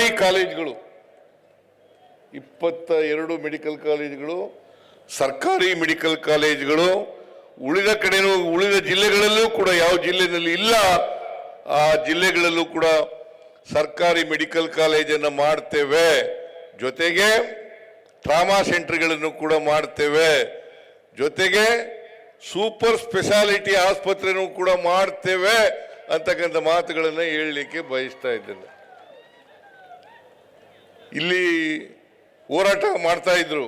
ಸರ್ಕಾರಿ ಕಾಲೇಜುಗಳು 22 ಮೆಡಿಕಲ್ ಕಾಲೇಜುಗಳು ಸರ್ಕಾರಿ ಮೆಡಿಕಲ್ ಕಾಲೇಜುಗಳು ಉಳಿದ ಜಿಲ್ಲೆಗಳಲ್ಲೂ ಕೂಡ ಯಾವ ಜಿಲ್ಲೆಯಲ್ಲಿ ಇಲ್ಲ ಆ ಜಿಲ್ಲೆಗಳಲ್ಲೂ ಕೂಡ ಸರ್ಕಾರಿ ಮೆಡಿಕಲ್ ಕಾಲೇಜನ್ನು ಮಾಡ್ತೇವೆ. ಜೊತೆಗೆ ಟ್ರಾಮಾ ಸೆಂಟರ್ಗಳನ್ನು ಕೂಡ ಮಾಡ್ತೇವೆ. ಜೊತೆಗೆ ಸೂಪರ್ ಸ್ಪೆಷಾಲಿಟಿ ಆಸ್ಪತ್ರೆನೂ ಕೂಡ ಮಾಡ್ತೇವೆ ಅಂತಕ್ಕಂಥ ಮಾತುಗಳನ್ನು ಹೇಳಲಿಕ್ಕೆ ಬಯಸ್ತಾ ಇದ್ದೇನೆ. ಇಲ್ಲಿ ಹೋರಾಟ ಮಾಡ್ತಾ ಇದ್ರು,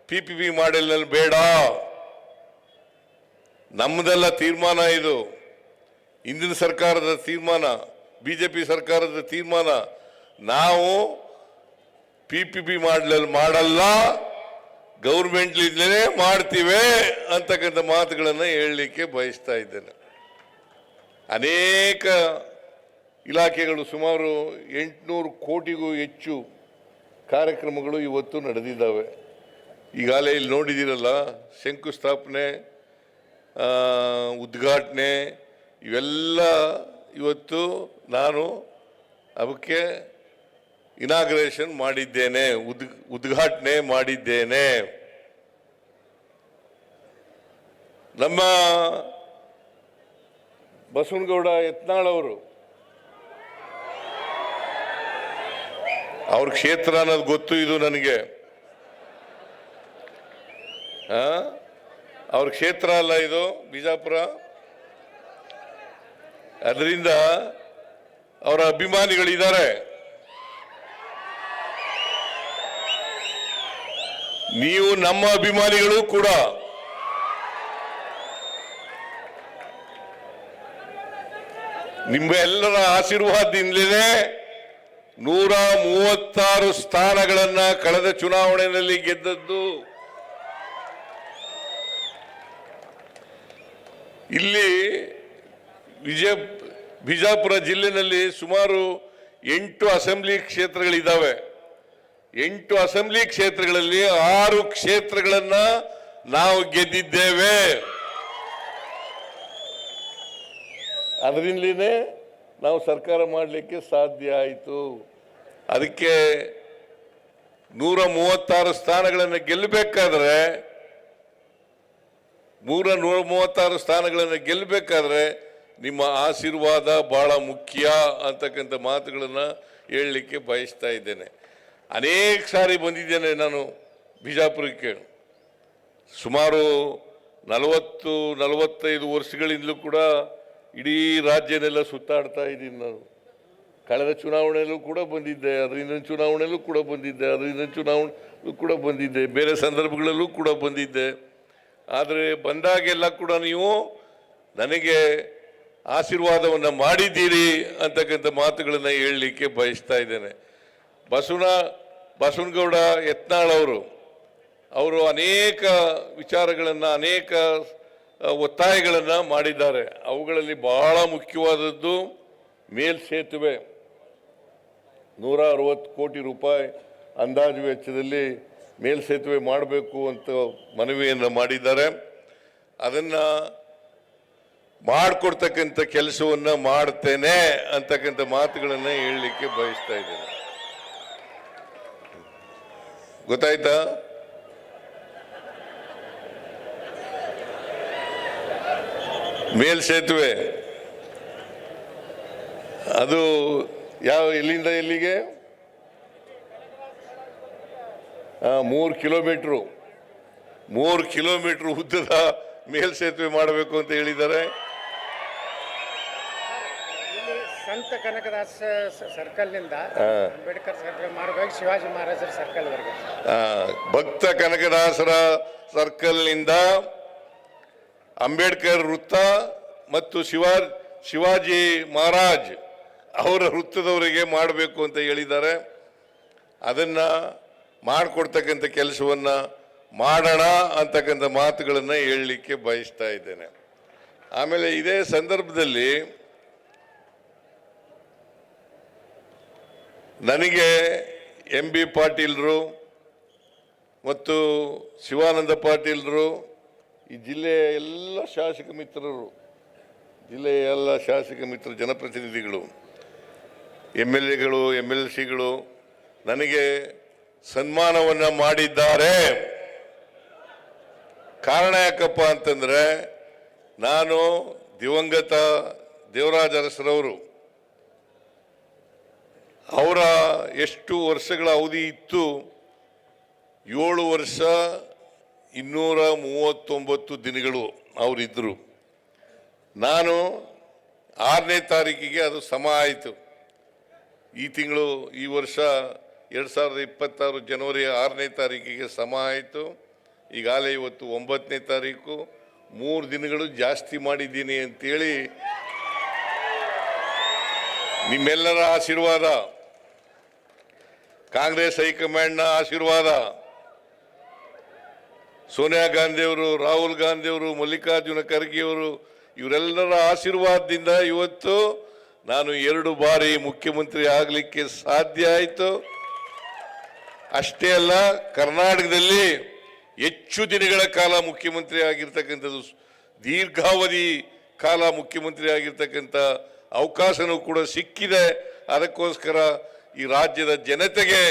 PPP ಮಾಡೆಲ್ನಲ್ಲಿ ಬೇಡ, ನಮ್ಮದೆಲ್ಲ ತೀರ್ಮಾನ, ಇದು ಹಿಂದಿನ ಸರ್ಕಾರದ ತೀರ್ಮಾನ, BJP ಸರ್ಕಾರದ ತೀರ್ಮಾನ, ನಾವು PPP ಮಾಡೆಲ್ ಮಾಡಲ್ಲ, ಗೌರ್ಮೆಂಟ್ಲಿಂದಲೇ ಮಾಡ್ತೀವಿ ಅಂತಕ್ಕಂಥ ಮಾತುಗಳನ್ನು ಹೇಳಲಿಕ್ಕೆ ಬಯಸ್ತಾ ಇದ್ದೇನೆ. ಅನೇಕ ಇಲಾಖೆಗಳು ಸುಮಾರು 800 ಕೋಟಿಗೂ ಹೆಚ್ಚು ಕಾರ್ಯಕ್ರಮಗಳು ಇವತ್ತು ನಡೆದಿದ್ದಾವೆ. ಈಗಾಗಲೇ ಇಲ್ಲಿ ನೋಡಿದ್ದೀರಲ್ಲ, ಶಂಕುಸ್ಥಾಪನೆ, ಉದ್ಘಾಟನೆ ಇವೆಲ್ಲ ಇವತ್ತು ನಾನು ಅವಕ್ಕೆ ಇನಾಗ್ರೇಷನ್ ಮಾಡಿದ್ದೇನೆ, ಉದ್ಘಾಟನೆ ಮಾಡಿದ್ದೇನೆ. ನಮ್ಮ ಬಸವನಗೌಡ ಯತ್ನಾಳ್ ಅವರು, ಅವ್ರ ಕ್ಷೇತ್ರ ಅನ್ನೋದು ಗೊತ್ತು, ಇದು ನನಗೆ. ಅವ್ರ ಕ್ಷೇತ್ರ ಅಲ್ಲ ಇದು, ಬಿಜಾಪುರ. ಅದರಿಂದ ಅವರ ಅಭಿಮಾನಿಗಳಿದ್ದಾರೆ. ನೀವು ನಮ್ಮ ಅಭಿಮಾನಿಗಳು ಕೂಡ. ನಿಮ್ಮೆಲ್ಲರ ಆಶೀರ್ವಾದದಿಂದಲೇ 136 ಸ್ಥಾನಗಳನ್ನ ಕಳೆದ ಚುನಾವಣೆಯಲ್ಲಿ ಗೆದ್ದದ್ದು. ಇಲ್ಲಿ ಬಿಜಾಪುರ ಜಿಲ್ಲೆಯಲ್ಲಿ ಸುಮಾರು 8 ಅಸೆಂಬ್ಲಿ ಕ್ಷೇತ್ರಗಳಿದ್ದಾವೆ. 8 ಅಸೆಂಬ್ಲಿ ಕ್ಷೇತ್ರಗಳಲ್ಲಿ 6 ಕ್ಷೇತ್ರಗಳನ್ನ ನಾವು ಗೆದ್ದಿದ್ದೇವೆ. ಅದರಿಂದಲೇ ನಾವು ಸರ್ಕಾರ ಮಾಡಲಿಕ್ಕೆ ಸಾಧ್ಯ ಆಯಿತು. ಅದಕ್ಕೆ 136 ಸ್ಥಾನಗಳನ್ನು ಗೆಲ್ಲಬೇಕಾದ್ರೆ 136 ಸ್ಥಾನಗಳನ್ನು ಗೆಲ್ಲಬೇಕಾದ್ರೆ ನಿಮ್ಮ ಆಶೀರ್ವಾದ ಬಹಳ ಮುಖ್ಯ ಅಂತಕ್ಕಂಥ ಮಾತುಗಳನ್ನು ಹೇಳಲಿಕ್ಕೆ ಬಯಸ್ತಾ ಇದ್ದೇನೆ. ಅನೇಕ ಸಾರಿ ಬಂದಿದ್ದೇನೆ ನಾನು ಬಿಜಾಪುರಕ್ಕೆ. ಸುಮಾರು 40-45 ವರ್ಷಗಳಿಂದಲೂ ಕೂಡ ಇಡೀ ರಾಜ್ಯನೆಲ್ಲ ಸುತ್ತಾಡ್ತಾ ಇದ್ದೀನಿ ನಾನು. ಕಳೆದ ಚುನಾವಣೆಯಲ್ಲೂ ಕೂಡ ಬಂದಿದ್ದೆ, ಅದರಿಂದ ಚುನಾವಣೆಯಲ್ಲೂ ಕೂಡ ಬಂದಿದ್ದೆ, ಅದರಿಂದ ಚುನಾವಣೆಯಲ್ಲೂ ಕೂಡ ಬಂದಿದ್ದೆ, ಬೇರೆ ಸಂದರ್ಭಗಳಲ್ಲೂ ಕೂಡ ಬಂದಿದ್ದೆ. ಆದರೆ ಬಂದಾಗೆಲ್ಲ ಕೂಡ ನೀವು ನನಗೆ ಆಶೀರ್ವಾದವನ್ನು ಮಾಡಿದ್ದೀರಿ ಅಂತಕ್ಕಂಥ ಮಾತುಗಳನ್ನು ಹೇಳಲಿಕ್ಕೆ ಬಯಸ್ತಾ ಇದ್ದೇನೆ. ಬಸವನಗೌಡ ಯತ್ನಾಳ್ ಅವರು ಅನೇಕ ವಿಚಾರಗಳನ್ನು, ಅನೇಕ ಒತ್ತಾಯಗಳನ್ನು ಮಾಡಿದ್ದಾರೆ. ಅವುಗಳಲ್ಲಿ ಬಹಳ ಮುಖ್ಯವಾದದ್ದು ಮೇಲ್ಸೇತುವೆ. 160 ಕೋಟಿ ರೂಪಾಯಿ ಅಂದಾಜು ವೆಚ್ಚದಲ್ಲಿ ಮೇಲ್ಸೇತುವೆ ಮಾಡಬೇಕು ಅಂತ ಮನವಿಯನ್ನು ಮಾಡಿದ್ದಾರೆ. ಅದನ್ನು ಮಾಡಿಕೊಡ್ತಕ್ಕಂಥ ಕೆಲಸವನ್ನು ಮಾಡ್ತೇನೆ ಅಂತಕ್ಕಂಥ ಮಾತುಗಳನ್ನು ಹೇಳಲಿಕ್ಕೆ ಬಯಸ್ತಾ ಇದ್ದೇನೆ. ಗೊತ್ತಾಯ್ತಾ? ಮೇಲ್ಸೇತುವೆ ಅದು ಎಲ್ಲಿಂದ ಎಲ್ಲಿಗೆ? 3 ಕಿಲೋಮೀಟರ್ ಉದ್ದದ ಮೇಲ್ಸೇತುವೆ ಮಾಡಬೇಕು ಅಂತ ಹೇಳಿದ್ದಾರೆ. ಸಂತ ಕನಕದಾಸ ಸರ್ಕಲ್ನಿಂದ ಅಂಬೇಡ್ಕರ್ ಸರ್ಕಲ್ ಮಾರ್ಗವಾಗಿ ಶಿವಾಜಿ ಮಹಾರಾಜರ ಸರ್ಕಲ್ವರೆಗೆ, ಭಕ್ತ ಕನಕದಾಸರ ಸರ್ಕಲ್ನಿಂದ ಅಂಬೇಡ್ಕರ್ ವೃತ್ತ ಮತ್ತು ಶಿವಾಜಿ ಮಹಾರಾಜ್ ಅವರ ವೃತ್ತದವರೆಗೆ ಮಾಡಬೇಕು ಅಂತ ಹೇಳಿದ್ದಾರೆ. ಅದನ್ನು ಮಾಡಿಕೊಡ್ತಕ್ಕಂಥ ಕೆಲಸವನ್ನು ಮಾಡೋಣ ಅಂತಕ್ಕಂಥ ಮಾತುಗಳನ್ನು ಹೇಳಲಿಕ್ಕೆ ಬಯಸ್ತಾ ಇದ್ದೇನೆ. ಆಮೇಲೆ ಇದೇ ಸಂದರ್ಭದಲ್ಲಿ ನನಗೆ MB ಪಾಟೀಲ್ರು ಮತ್ತು ಶಿವಾನಂದ ಪಾಟೀಲ್ರು, ಈ ಜಿಲ್ಲೆಯ ಎಲ್ಲ ಶಾಸಕ ಮಿತ್ರರು, ಜಿಲ್ಲೆಯ ಎಲ್ಲ ಶಾಸಕ ಮಿತ್ರರು, ಜನಪ್ರತಿನಿಧಿಗಳು, MLAಗಳು, MLCಗಳು, ನನಗೆ ಸನ್ಮಾನವನ್ನು ಮಾಡಿದ್ದಾರೆ. ಕಾರಣ ಯಾಕಪ್ಪ ಅಂತಂದರೆ ನಾನು ದಿವಂಗತ ದೇವರಾಜ ಅರಸರವರು ಅವರ ಎಷ್ಟು ವರ್ಷಗಳ ಅವಧಿ ಇತ್ತು, 7 ವರ್ಷ 239 ದಿನಗಳು ಅವರಿದ್ದರು. ನಾನು 6ನೇ ತಾರೀಕಿಗೆ ಅದು ಸಮ ಆಯಿತು. ಈ ವರ್ಷ 2026 ಜನವರಿ 6ನೇ ತಾರೀಕಿಗೆ ಸಮ ಆಯಿತು. ಈಗಾಗಲೇ ಇವತ್ತು 9ನೇ ತಾರೀಕು, 3 ದಿನಗಳು ಜಾಸ್ತಿ ಮಾಡಿದ್ದೀನಿ ಅಂತೇಳಿ ನಿಮ್ಮೆಲ್ಲರ ಆಶೀರ್ವಾದ, ಕಾಂಗ್ರೆಸ್ ಹೈಕಮಾಂಡ್ನ ಆಶೀರ್ವಾದ, ಸೋನಿಯಾ ಗಾಂಧಿಯವರು, ರಾಹುಲ್ ಗಾಂಧಿಯವರು, ಮಲ್ಲಿಕಾರ್ಜುನ ಖರ್ಗೆಯವರು ಇವರೆಲ್ಲರ ಆಶೀರ್ವಾದದಿಂದ ಇವತ್ತು ನಾನು 2 ಬಾರಿ ಮುಖ್ಯಮಂತ್ರಿ ಆಗಲಿಕ್ಕೆ ಸಾಧ್ಯ ಆಯಿತು. ಅಷ್ಟೇ ಅಲ್ಲ, ಕರ್ನಾಟಕದಲ್ಲಿ ಹೆಚ್ಚು ದಿನಗಳ ಕಾಲ ಮುಖ್ಯಮಂತ್ರಿ ಆಗಿರ್ತಕ್ಕಂಥದ್ದು, ದೀರ್ಘಾವಧಿ ಕಾಲ ಮುಖ್ಯಮಂತ್ರಿ ಆಗಿರ್ತಕ್ಕಂಥ ಅವಕಾಶನೂ ಕೂಡ ಸಿಕ್ಕಿದೆ. ಅದಕ್ಕೋಸ್ಕರ ಈ ರಾಜ್ಯದ ಜನತೆಗೆ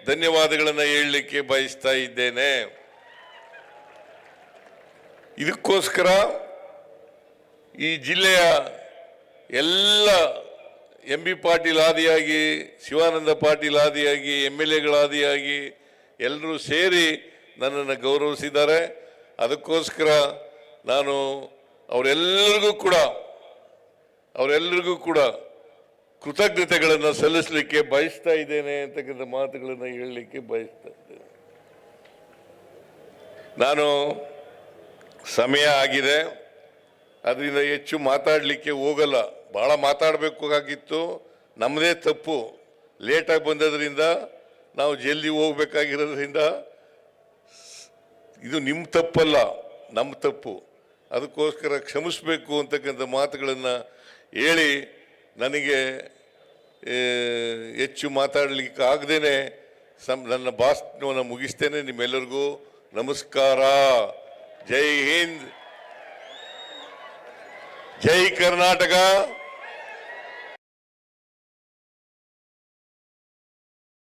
ಧನ್ಯವಾದಗಳನ್ನು ಹೇಳಲಿಕ್ಕೆ ಬಯಸ್ತಾ ಇದ್ದೇನೆ. ಇದಕ್ಕೋಸ್ಕರ ಈ ಜಿಲ್ಲೆಯ ಎಲ್ಲ ಎಂ ಬಿ ಪಾಟೀಲ್ ಆದಿಯಾಗಿ, ಶಿವಾನಂದ ಪಾಟೀಲ್ ಆದಿಯಾಗಿ, MLA ಆದಿಯಾಗಿ ಎಲ್ಲರೂ ಸೇರಿ ನನ್ನನ್ನು ಗೌರವಿಸಿದ್ದಾರೆ. ಅದಕ್ಕೋಸ್ಕರ ನಾನು ಅವರೆಲ್ಲರಿಗೂ ಕೂಡ ಕೃತಜ್ಞತೆಗಳನ್ನು ಸಲ್ಲಿಸಲಿಕ್ಕೆ ಬಯಸ್ತಾ ಇದ್ದೇನೆ ಅಂತಕ್ಕಂಥ ಮಾತುಗಳನ್ನು ಹೇಳಲಿಕ್ಕೆ ಬಯಸ್ತಾ ಇದ್ದೇನೆ. ನಾನು ಸಮಯ ಆಗಿದೆ, ಅದರಿಂದ ಹೆಚ್ಚು ಮಾತಾಡಲಿಕ್ಕೆ ಹೋಗಲ್ಲ. ಭಾಳ ಮಾತಾಡಬೇಕಾಗಿತ್ತು, ನಮ್ಮದೇ ತಪ್ಪು. ಲೇಟಾಗಿ ಬಂದದ್ರಿಂದ, ನಾವು ಜಲ್ದಿ ಹೋಗ್ಬೇಕಾಗಿರೋದ್ರಿಂದ, ಇದು ನಿಮ್ಮ ತಪ್ಪಲ್ಲ, ನಮ್ಮ ತಪ್ಪು. ಅದಕ್ಕೋಸ್ಕರ ಕ್ಷಮಿಸಬೇಕು ಅಂತಕ್ಕಂಥ ಮಾತುಗಳನ್ನು ಹೇಳಿ ನನಗೆ ಹೆಚ್ಚು ಮಾತಾಡಲಿಕ್ಕೆ ಆಗದೇನೆ ನನ್ನ ಭಾಷಣವನ್ನು ಮುಗಿಸ್ತೇನೆ. ನಿಮ್ಮೆಲ್ಲರಿಗೂ ನಮಸ್ಕಾರ. ಜೈ ಹಿಂದ್, ಜೈ ಕರ್ನಾಟಕ.